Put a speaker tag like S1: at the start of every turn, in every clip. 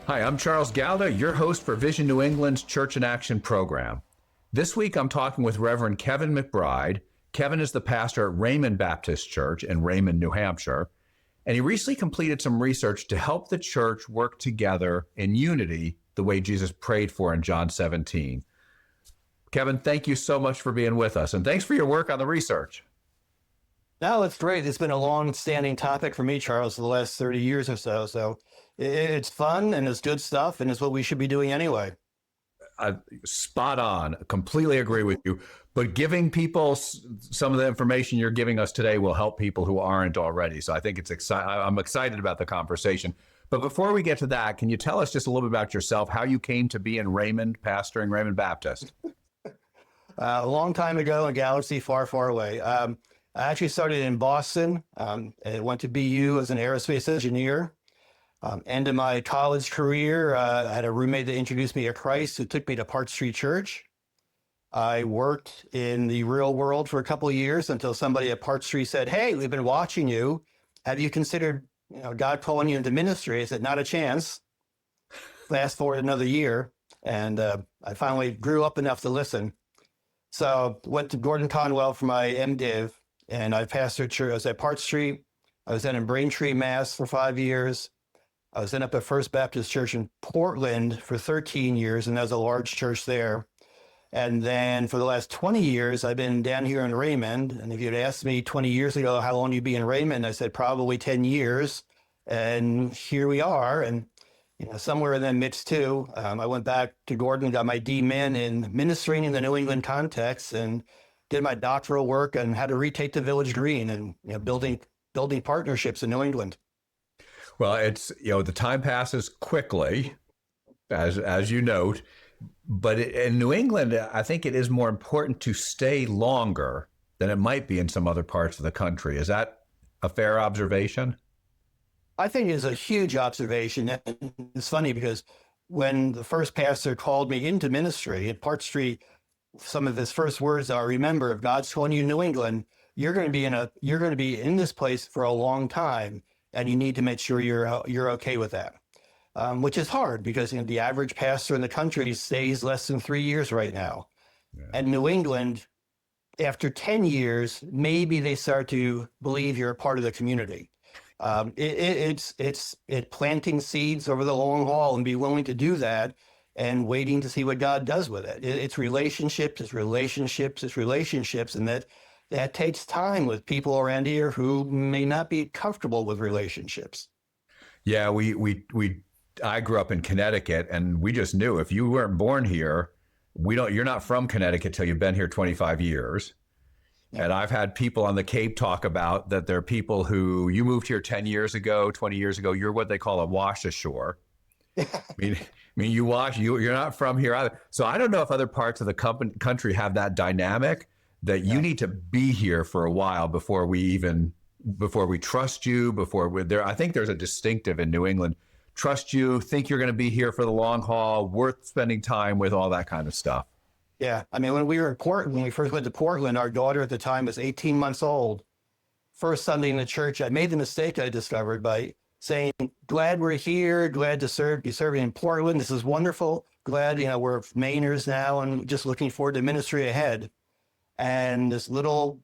S1: Hi, I'm Charles Galda, your host for Vision New England's Church in Action program. This week I'm talking with Reverend Kevin McBride. Kevin is the pastor at Raymond Baptist Church in Raymond, New Hampshire, and he recently completed some research to help the church work together in unity the way Jesus prayed for in John 17. Kevin, thank you so much for being with us, and thanks for your work on the research.
S2: No, it's great. It's been a long-standing topic for me, Charles, for the last 30 years or so. So it's fun and it's good stuff, and it's what we should be doing anyway.
S1: Spot on. Completely agree with you. But giving people some of the information you're giving us today will help people who aren't already. So I think it's exciting. I'm excited about the conversation. But before we get to that, can you tell us just a little bit about yourself, how you came to be in Raymond, pastoring Raymond Baptist?
S2: A long time ago in a galaxy far, far away. I actually started in Boston. I went to BU as an aerospace engineer. End of my college career, I had a roommate that introduced me to Christ who took me to Park Street Church. I worked in the real world for a couple of years until somebody at Park Street said, "Hey, we've been watching you. Have you considered, God calling you into ministry?" I said, "Not a chance." Fast forward another year, and I finally grew up enough to listen. So went to Gordon Conwell for my MDiv, and I pastored church. I was at Park Street. I was then in Braintree, Mass for 5 years. I was then up at First Baptist Church in Portland for 13 years, and that was a large church there. And then for the last 20 years, I've been down here in Raymond. And if you'd asked me 20 years ago, how long you be in Raymond, I said probably 10 years. And here we are. And somewhere in that midst too, I went back to Gordon, got my D-Min in ministering in the New England context, and did my doctoral work on how to retake the Village Green and building partnerships in New England.
S1: Well, it's, the time passes quickly, as you note, but in New England, I think it is more important to stay longer than it might be in some other parts of the country. Is that a fair observation?
S2: I think it's a huge observation. It's funny because when the first pastor called me into ministry at Park Street, some of his first words are, "Remember, if God's calling you New England, you're going to be in this place for a long time. And you need to make sure you're okay with that," which is hard because the average pastor in the country stays less than 3 years right now. Yeah. And New England, after 10 years, maybe they start to believe you're a part of the community. It's planting seeds over the long haul and be willing to do that and waiting to see what God does with it. It's relationships, and that takes time with people around here who may not be comfortable with relationships.
S1: Yeah, I grew up in Connecticut, and we just knew if you weren't born here, you're not from Connecticut till you've been here 25 years. Yeah. And I've had people on the Cape talk about that there are people who, you moved here 10 years ago, 20 years ago, you're what they call a wash ashore. I mean, you're not from here either. So I don't know if other parts of the country have that dynamic, that you need to be here for a while before we trust you, I think there's a distinctive in New England, trust you, think you're going to be here for the long haul, worth spending time with, all that kind of stuff.
S2: Yeah. I mean, when we first went to Portland, our daughter at the time was 18 months old. First Sunday in the church, I made the mistake I discovered by saying, "Glad we're here, glad to be serving in Portland. This is wonderful. Glad, we're Mainers now and just looking forward to ministry ahead." And this little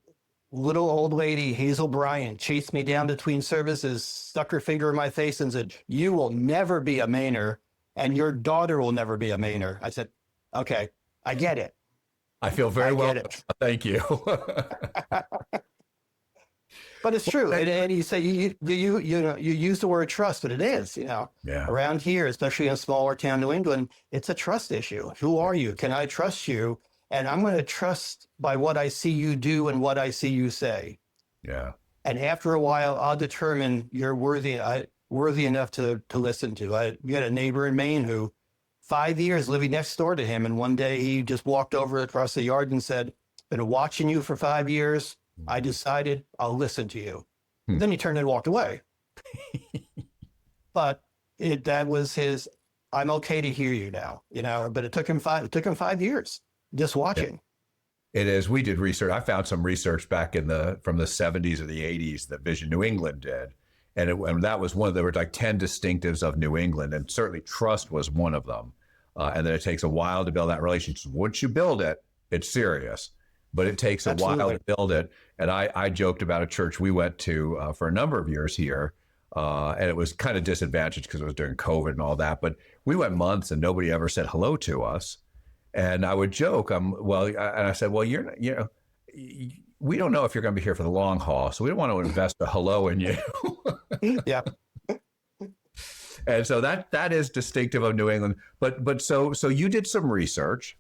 S2: old lady, Hazel Bryant, chased me down between services, stuck her finger in my face and said, "You will never be a Mainer, and your daughter will never be a Mainer." I said, "Okay, I get it."
S1: I feel very well. Thank you.
S2: But it's true. And you say, you use the word trust, but it is, around here, especially in smaller town New England, it's a trust issue. Who are you? Can I trust you? And I'm going to trust by what I see you do and what I see you say. Yeah. And after a while, I'll determine you're worthy enough to listen to. We had a neighbor in Maine who 5 years living next door to him. And one day he just walked over across the yard and said, "Been watching you for 5 years. I decided I'll listen to you." Then he turned and walked away. But that was his, "I'm okay to hear you now," but it took him 5 years. Just watching.
S1: It is. We did research. I found some research back from the 70s or the 80s that Vision New England did. And that was there were like 10 distinctives of New England, and certainly trust was one of them. And then it takes a while to build that relationship. Once you build it, it's serious, but it takes a while to build it. And I joked about a church we went to for a number of years here, and it was kind of disadvantaged because it was during COVID and all that. But we went months and nobody ever said hello to us. And I would joke, and I said, well, we don't know if you're going to be here for the long haul, so we don't want to invest a hello in you.
S2: Yeah.
S1: And so that is distinctive of New England. But so you did some research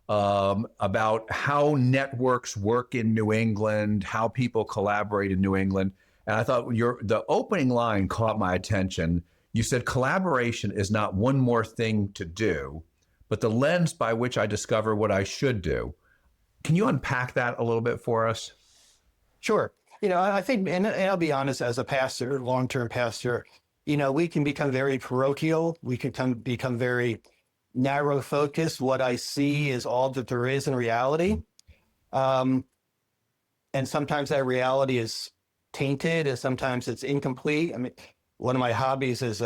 S1: about how networks work in New England, how people collaborate in New England. And I thought the opening line caught my attention. You said collaboration is not one more thing to do, but the lens by which I discover what I should do. Can you unpack that a little bit for us?
S2: Sure. I think, and I'll be honest, as a pastor, long-term pastor, we can become very parochial. We can become very narrow focused. What I see is all that there is in reality. And sometimes that reality is tainted, and sometimes it's incomplete. I mean, one of my hobbies is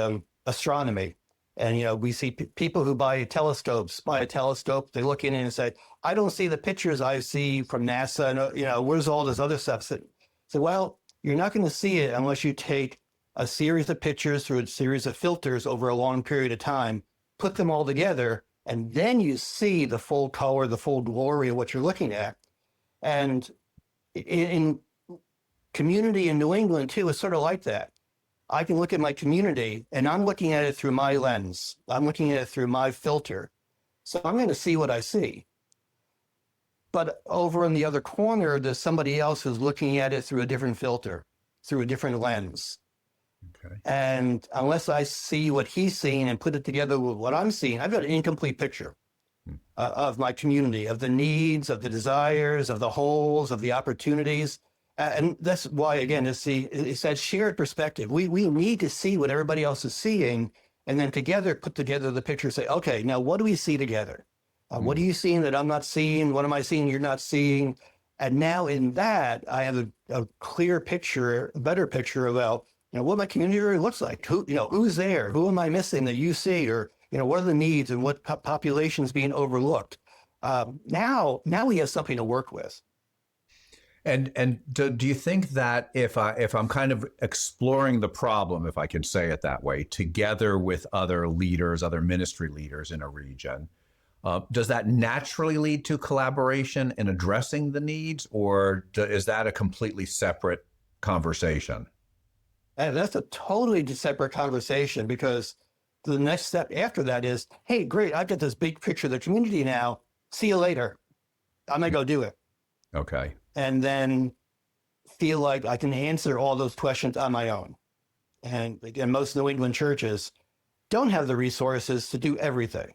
S2: astronomy. And, we see people who buy a telescope, they look in and say, I don't see the pictures I see from NASA. And, where's all this other stuff? So, well, you're not going to see it unless you take a series of pictures through a series of filters over a long period of time, put them all together, and then you see the full color, the full glory of what you're looking at. And in community in New England, too, is sort of like that. I can look at my community and I'm looking at it through my lens. I'm looking at it through my filter. So I'm going to see what I see. But over in the other corner, there's somebody else who's looking at it through a different filter, through a different lens. Okay. And unless I see what he's seeing and put it together with what I'm seeing, I've got an incomplete picture of my community, of the needs, of the desires, of the holes, of the opportunities. And that's why, again, it's that shared perspective. We need to see what everybody else is seeing, and then together put together the picture, say, okay, now what do we see together? What are you seeing that I'm not seeing? What am I seeing you're not seeing? And now in that, I have a clear picture, a better picture about, what my community really looks like. Who's there? Who am I missing that you see? Or, what are the needs and what population is being overlooked? Now we have something to work with.
S1: And do you think that if I'm kind of exploring the problem, if I can say it that way, together with other leaders, other ministry leaders in a region, does that naturally lead to collaboration in addressing the needs, or is that a completely separate conversation?
S2: And that's a totally separate conversation, because the next step after that is, hey, great, I've got this big picture of the community now. See you later. I'm going to go do it.
S1: Okay.
S2: And then feel like I can answer all those questions on my own. And again, most New England churches don't have the resources to do everything.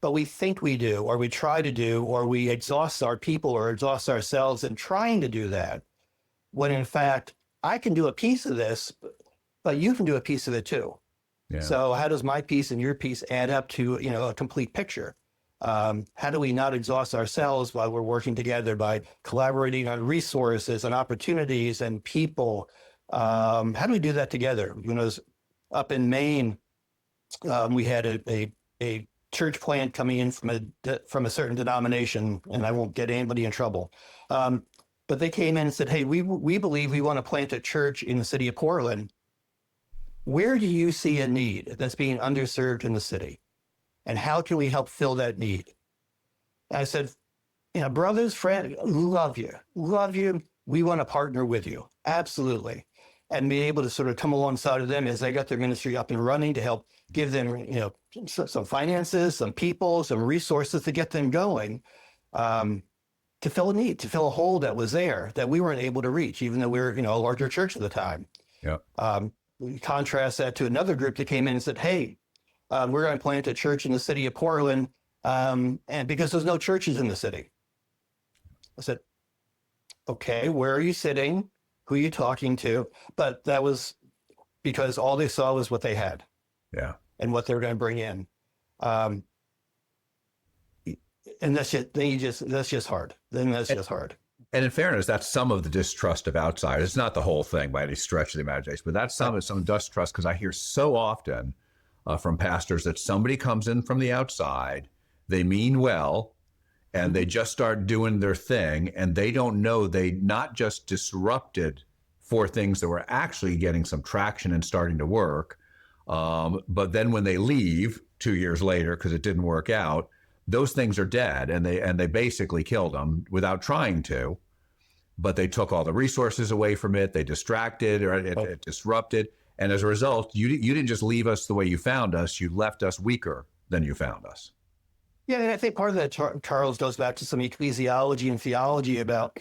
S2: But we think we do, or we try to do, or we exhaust our people or exhaust ourselves in trying to do that, when in fact, I can do a piece of this, but you can do a piece of it too. Yeah. So how does my piece and your piece add up to, a complete picture? How do we not exhaust ourselves while we're working together by collaborating on resources and opportunities and people? How do we do that together? Up in Maine, we had a church plant coming in from a certain denomination, and I won't get anybody in trouble. But they came in and said, hey, we believe we want to plant a church in the city of Portland. Where do you see a need that's being underserved in the city? And how can we help fill that need? And I said, brothers, friends, love you. We want to partner with you. Absolutely. And be able to sort of come alongside of them as they got their ministry up and running, to help give them, some finances, some people, some resources to get them going, to fill a need, to fill a hole that was there that we weren't able to reach, even though we were, a larger church at the time. Yeah. We contrast that to another group that came in and said, hey, we're going to plant a church in the city of Portland, and because there's no churches in the city. I said, okay, where are you sitting? Who are you talking to? But that was because all they saw was what they had. Yeah. And what they were going to bring in. And that's just hard. Then that's just hard.
S1: And in fairness, that's some of the distrust of outsiders. It's not the whole thing by any stretch of the imagination, but that's some distrust, because I hear so often from pastors that somebody comes in from the outside, they mean well, and they just start doing their thing, and they don't know they not just disrupted for things that were actually getting some traction and starting to work, but then when they leave 2 years later because it didn't work out, those things are dead, and they basically killed them without trying to. But they took all the resources away from it. They distracted, or it disrupted, and as a result, you didn't just leave us the way you found us. You left us weaker than you found us.
S2: Yeah, and I think part of that, Charles, goes back to some ecclesiology and theology about,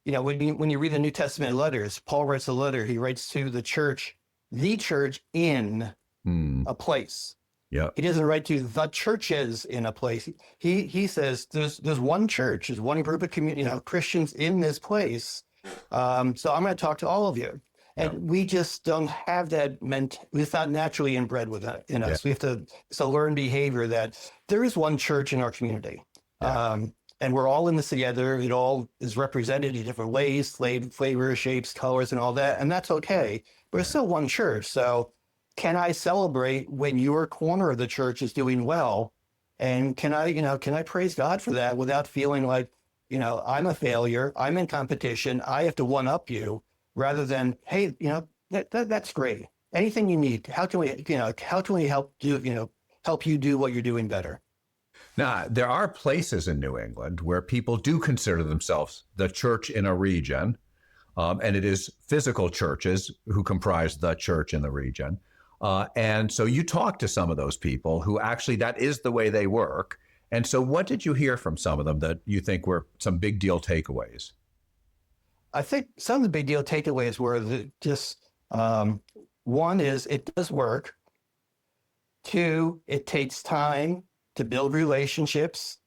S2: when you read the New Testament letters, Paul writes a letter. He writes to the church in a place.
S1: Yeah.
S2: He doesn't write to the churches in a place. He says there's one church, there's one group of community, Christians in this place. So I'm going to talk to all of you. And we just don't have that it's not naturally inbred with that in us. We have to learn behavior that there is one church in our community. And we're all in this together. It all is represented in different ways, flavors, shapes, colors, and all that. And that's okay. But it's still one church. So can I celebrate when your corner of the church is doing well? And can I praise God for that without feeling like, I'm a failure, I'm in competition, I have to one up you, rather than, hey, that's great. Anything you need, how can we help you do what you're doing better?
S1: Now, there are places in New England where people do consider themselves the church in a region, and it is physical churches who comprise the church in the region. And so you talk to some of those people who actually that is the way they work. And so what did you hear from some of them that you think were some big deal takeaways?
S2: I think some of the big deal takeaways were one is it does work. Two, it takes time to build relationships.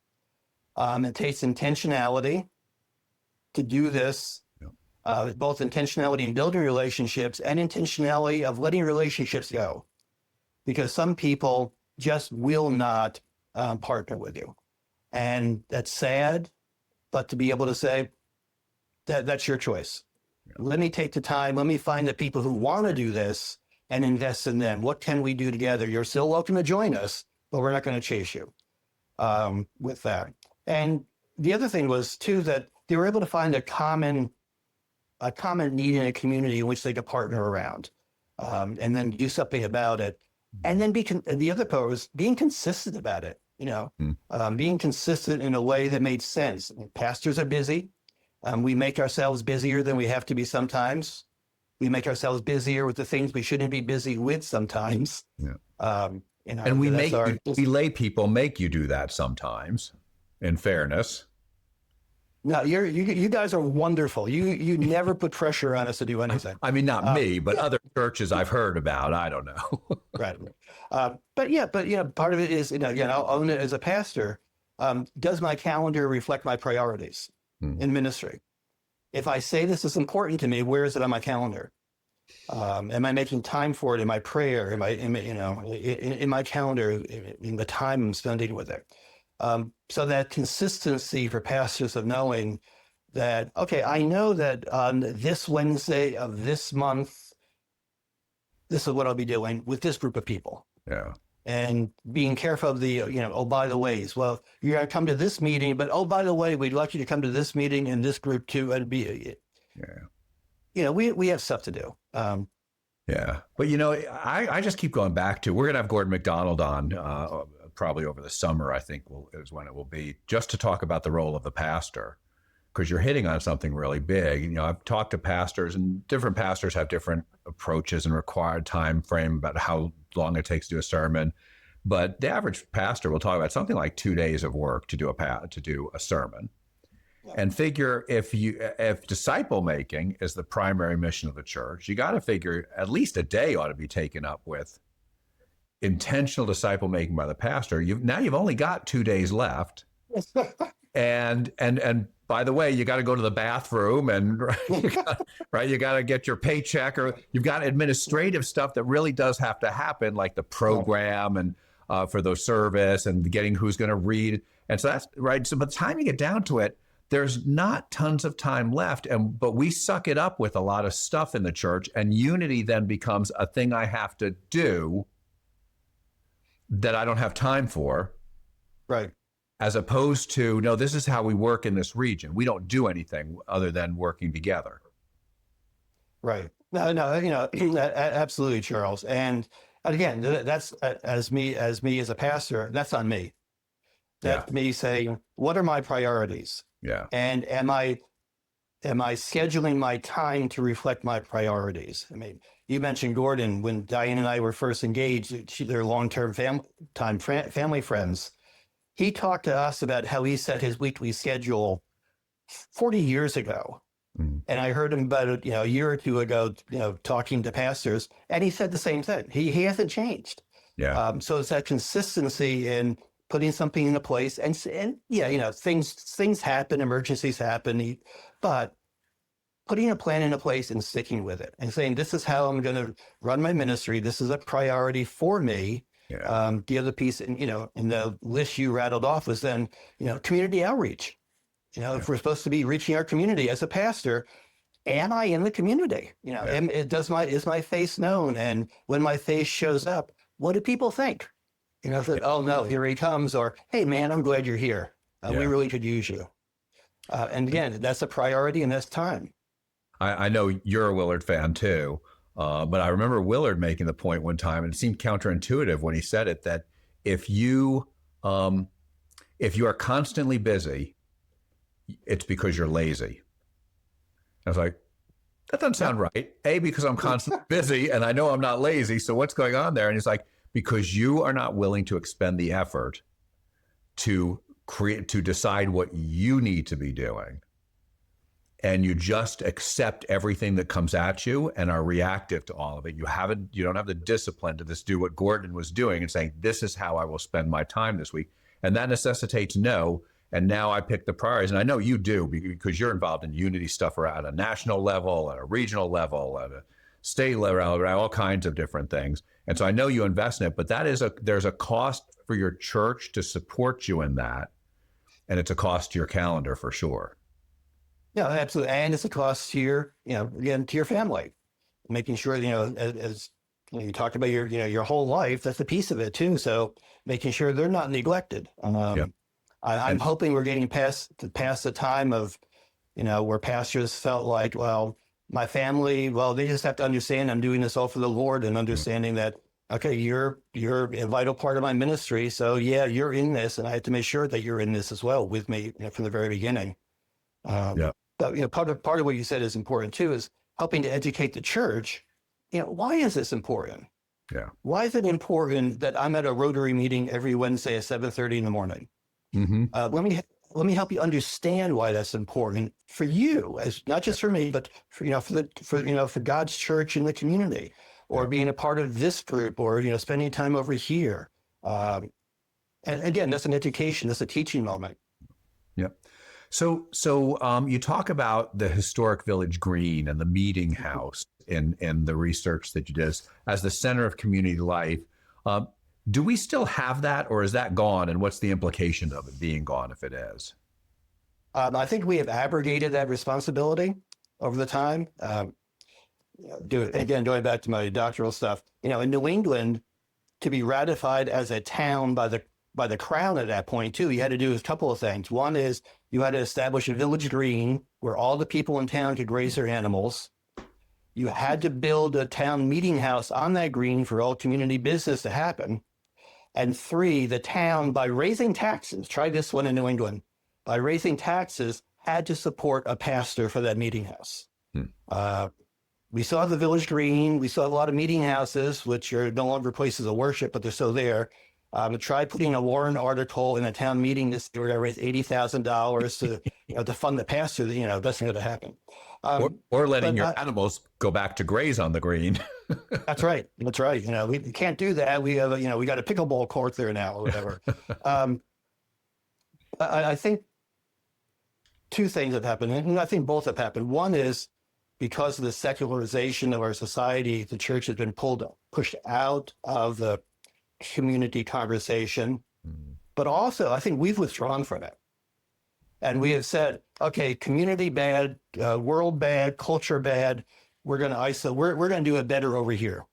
S2: It takes intentionality to do this. Both intentionality in building relationships and intentionality of letting relationships go, because some people just will not partner with you, and that's sad. But to be able to say that's your choice. Let me take the time. Let me find the people who want to do this and invest in them. What can we do together? You're still welcome to join us, but we're not going to chase you with that. And the other thing was too that they were able to find a common need in a community in which they could partner around, and then do something about it. And then the other part was being consistent about it, being consistent in a way that made sense. I mean, pastors are busy. We make ourselves busier than we have to be sometimes. We make ourselves busier with the things we shouldn't be busy with sometimes. And
S1: we lay people make you do that sometimes, in fairness.
S2: No, you guys are wonderful. You never put pressure on us to do anything.
S1: I mean, not me, but other churches I've heard about. I don't know.
S2: Right. But part of it is, I'll own it as a pastor. Does my calendar reflect my priorities in ministry? If I say this is important to me, where is it on my calendar? Am I making time for it in my prayer? In my calendar, in the time I'm spending with it? So that consistency for pastors of knowing that, okay, I know that on this Wednesday of this month, this is what I'll be doing with this group of people.
S1: Yeah.
S2: And being careful of the, oh, by the ways, well, you're going to come to this meeting, but oh, by the way, we'd like you to come to this meeting and this group too. And we have stuff to do.
S1: Yeah. But, I just keep going back to, we're going to have Gordon MacDonald on probably over the summer, I think is when it will be, just to talk about the role of the pastor, because you're hitting on something really big. I've talked to pastors, and different pastors have different approaches and required time frame about how long it takes to do a sermon. But the average pastor will talk about something like 2 days of work to do a sermon. And figure if disciple making is the primary mission of the church, you got to figure at least a day ought to be taken up with intentional disciple making by the pastor. You've only got 2 days left, and by the way, you got to go to the bathroom, and you got to get your paycheck, or you've got administrative stuff that really does have to happen, like the program and for those service and getting who's going to read, and so that's right. So by the time you get down to it, there's not tons of time left, but we suck it up with a lot of stuff in the church, and unity then becomes a thing I have to do that I don't have time for.
S2: Right.
S1: As opposed to, no, this is how we work in this region. We don't do anything other than working together.
S2: Right. No, absolutely, Charles. And again, that's as me as a pastor, that's on me. That's me saying, what are my priorities?
S1: Yeah.
S2: And am I scheduling my time to reflect my priorities? I mean, you mentioned Gordon. When Diane and I were first engaged, they're long-term family friends. He talked to us about how he set his weekly schedule 40 years ago. Mm-hmm. And I heard him about a year or two ago, talking to pastors, and he said the same thing. He hasn't changed.
S1: Yeah.
S2: So it's that consistency in putting something into place, and things happen, emergencies happen, but putting a plan into place and sticking with it and saying, this is how I'm going to run my ministry. This is a priority for me. Yeah. The other piece, in the list you rattled off was then, community outreach. If we're supposed to be reaching our community as a pastor, am I in the community? Is my face known? And when my face shows up, what do people think? Oh no, here he comes, or hey man, I'm glad you're here. We really could use you. And again, that's a priority, and that's time.
S1: I know you're a Willard fan too, but I remember Willard making the point one time, and it seemed counterintuitive when he said it, that if you are constantly busy, it's because you're lazy. I was like, that doesn't sound right. A, because I'm constantly busy and I know I'm not lazy. So what's going on there? And he's like, because you are not willing to expend the effort to decide what you need to be doing. And you just accept everything that comes at you and are reactive to all of it. You don't have the discipline to just do what Gordon was doing and saying, this is how I will spend my time this week. And that necessitates no. And now I pick the priorities. And I know you do, because you're involved in unity stuff at a national level, at a regional level, at a state level, all kinds of different things. And so I know you invest in it, but there's a cost for your church to support you in that. And it's a cost to your calendar for sure.
S2: Yeah, absolutely. And it's a cost to your, to your family, making sure, as you talked about your whole life, that's a piece of it too. So making sure they're not neglected. I'm hoping we're getting past the time of, where pastors felt like, well, my family, they just have to understand I'm doing this all for the Lord, and understanding that, okay, you're a vital part of my ministry. So yeah, you're in this, and I have to make sure that you're in this as well with me from the very beginning. But part of what you said is important too, is helping to educate the church. Why is this important?
S1: Yeah. Why
S2: is it important that I'm at a Rotary meeting every Wednesday at 7:30 in the morning? Mm-hmm. Let me help you understand why that's important for you, as not just for me, but for God's church in the community, or being a part of this group, or spending time over here. And again, that's an education, that's a teaching moment.
S1: Yeah. So you talk about the historic Village Green and the meeting house in the research that you did as the center of community life. Do we still have that, or is that gone? And what's the implication of it being gone if it is?
S2: I think we have abrogated that responsibility over the time. Again, going back to my doctoral stuff, in New England, to be ratified as a town by the crown at that point too, you had to do a couple of things. One is you had to establish a village green where all the people in town could graze their animals. You had to build a town meeting house on that green for all community business to happen. And 3, the town, by raising taxes, try this one in New England, by raising taxes, had to support a pastor for that meeting house. We saw the village green. We saw a lot of meeting houses, which are no longer places of worship, but they're still there. Try putting a Warren article in a town meeting this year to raise $80,000 to fund the pastor. That's not going to happen.
S1: Or letting your animals go back to graze on the green.
S2: That's right. We can't do that. We have we got a pickleball court there now, or whatever. I think 2 things have happened, and I think both have happened. One is, because of the secularization of our society, the church has been pushed out of the community conversation. But also, I think we've withdrawn from it. And we have said, okay, community bad, world bad, culture bad. We're going to isolate. We're going to do it better over here.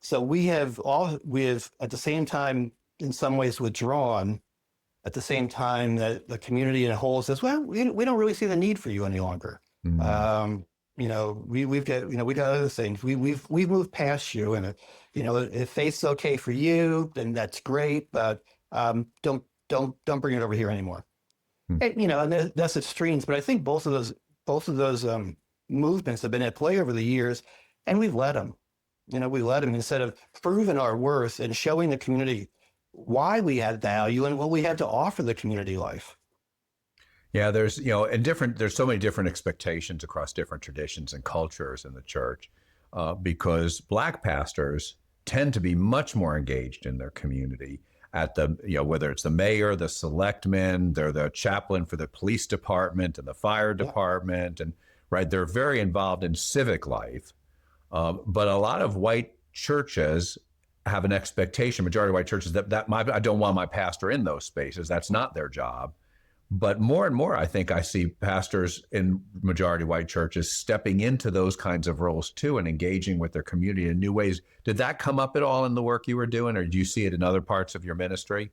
S2: So we have at the same time, in some ways, withdrawn. At the same time, that the community in a whole says, well, we don't really see the need for you any longer.
S1: Mm.
S2: We've got other things. We've moved past you, and if faith's okay for you, then that's great. But don't bring it over here anymore. And that's extremes. But I think both of those movements have been at play over the years, and we've let them. We let them instead of proving our worth and showing the community why we add value and what we have to offer the community life.
S1: Yeah, there's so many different expectations across different traditions and cultures in the church, because Black pastors tend to be much more engaged in their community at whether it's the mayor, the selectmen, they're the chaplain for the police department and the fire department, and right, they're very involved in civic life. But a lot of white churches have an expectation, majority white churches, I don't want my pastor in those spaces. That's not their job. But more and more, I think I see pastors in majority white churches stepping into those kinds of roles too and engaging with their community in new ways. Did that come up at all in the work you were doing, or do you see it in other parts of your ministry?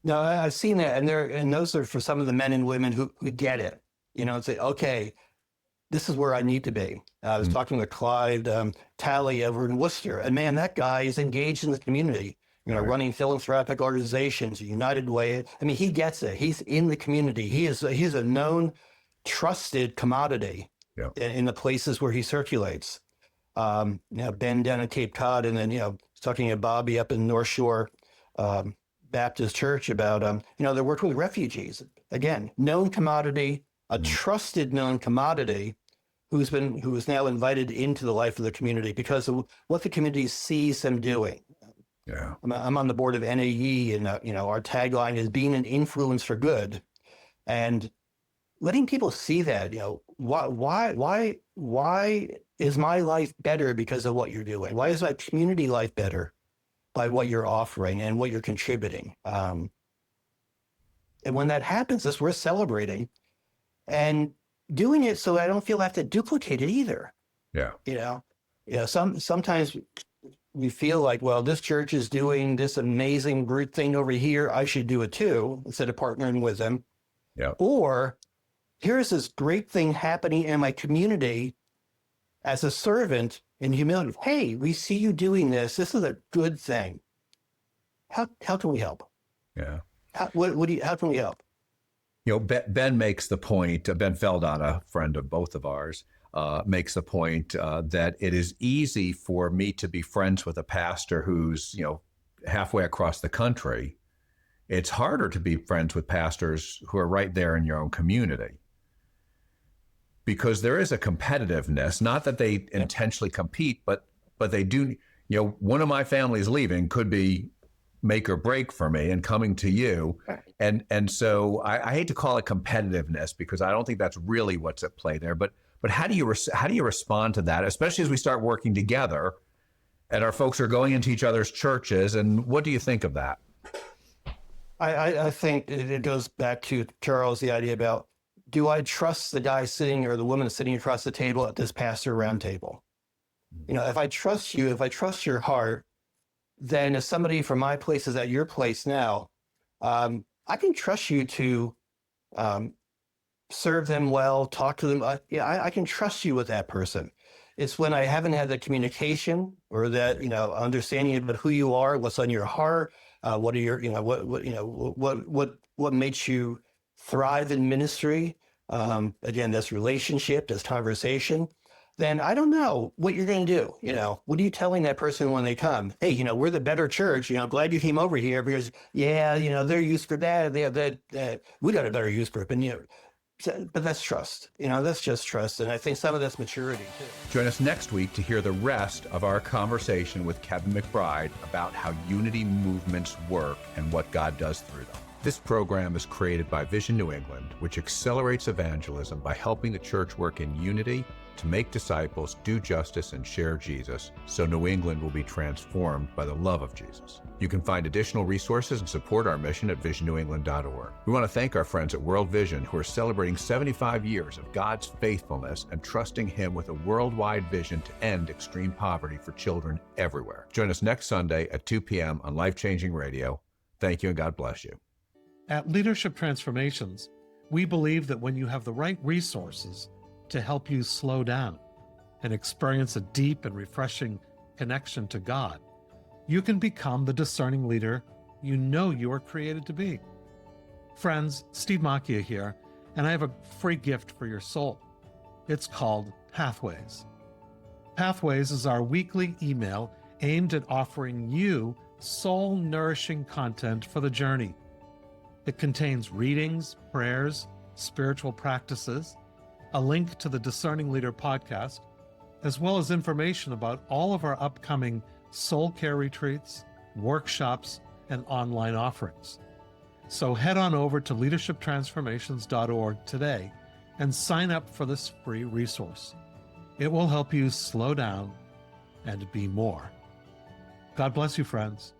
S2: No, I've seen that, and those are for some of the men and women who get it, and say, okay, this is where I need to be. I was talking with Clyde Talley over in Worcester, and man, that guy is engaged in the community, running philanthropic organizations, United Way. I mean, he gets it. He's in the community. He's a known, trusted commodity in the places where he circulates. Ben down at Cape Cod, and then, talking to Bobby up in North Shore Baptist Church about, they're working with refugees. Again, known commodity, a trusted known commodity, who is now invited into the life of the community because of what the community sees them doing.
S1: Yeah,
S2: I'm on the board of NAE, and our tagline is being an influence for good, and letting people see that. Why is my life better because of what you're doing? Why is my community life better by what you're offering and what you're contributing? And when that happens, that's worth celebrating, and doing it so I don't feel I have to duplicate it either. Yeah. Sometimes we feel like, well, this church is doing this amazing, great thing over here. I should do it too, instead of partnering with them.
S1: Yeah.
S2: Or here's this great thing happening in my community as a servant in humility. Hey, we see you doing this. This is a good thing. How can we help?
S1: Yeah.
S2: How can we help?
S1: Ben makes the point, Ben Feldon, a friend of both of ours, makes the point that it is easy for me to be friends with a pastor who's, halfway across the country. It's harder to be friends with pastors who are right there in your own community, because there is a competitiveness, not that they intentionally compete, but they do. One of my family's leaving could be make or break for me, and coming to you. Right. And so I hate to call it competitiveness, because I don't think that's really what's at play there. But how do you respond to that, especially as we start working together and our folks are going into each other's churches? And what do you think of that?
S2: I think it goes back to, Charles, the idea about, do I trust the guy sitting or the woman sitting across the table at this pastor round table? If I trust you, if I trust your heart, then if somebody from my place is at your place now, I can trust you to serve them well, talk to them. I can trust you with that person. It's when I haven't had the communication or that, understanding about who you are, what's on your heart, what are your, what makes you thrive in ministry. Again, that's relationship, that's conversation. Then I don't know what you're going to do. What are you telling that person when they come? Hey, we're the better church. Glad you came over here because, they're used for that. They have that. We got a better youth group. And, but that's trust. That's just trust. And I think some of that's maturity, too.
S1: Join us next week to hear the rest of our conversation with Kevin McBride about how unity movements work and what God does through them. This program is created by Vision New England, which accelerates evangelism by helping the church work in unity to make disciples, do justice, and share Jesus, so New England will be transformed by the love of Jesus. You can find additional resources and support our mission at visionNewEngland.org. We want to thank our friends at World Vision, who are celebrating 75 years of God's faithfulness and trusting Him with a worldwide vision to end extreme poverty for children everywhere. Join us next Sunday at 2 p.m. on Life Changing Radio. Thank you, and God bless you.
S3: At Leadership Transformations, we believe that when you have the right resources to help you slow down and experience a deep and refreshing connection to God, you can become the discerning leader you know you are created to be. Friends, Steve Macchia here, and I have a free gift for your soul. It's called Pathways. Pathways is our weekly email aimed at offering you soul-nourishing content for the journey. It contains readings, prayers, spiritual practices, a link to the Discerning Leader podcast, as well as information about all of our upcoming soul care retreats, workshops, and online offerings. So head on over to leadershiptransformations.org today and sign up for this free resource. It will help you slow down and be more. God bless you, friends.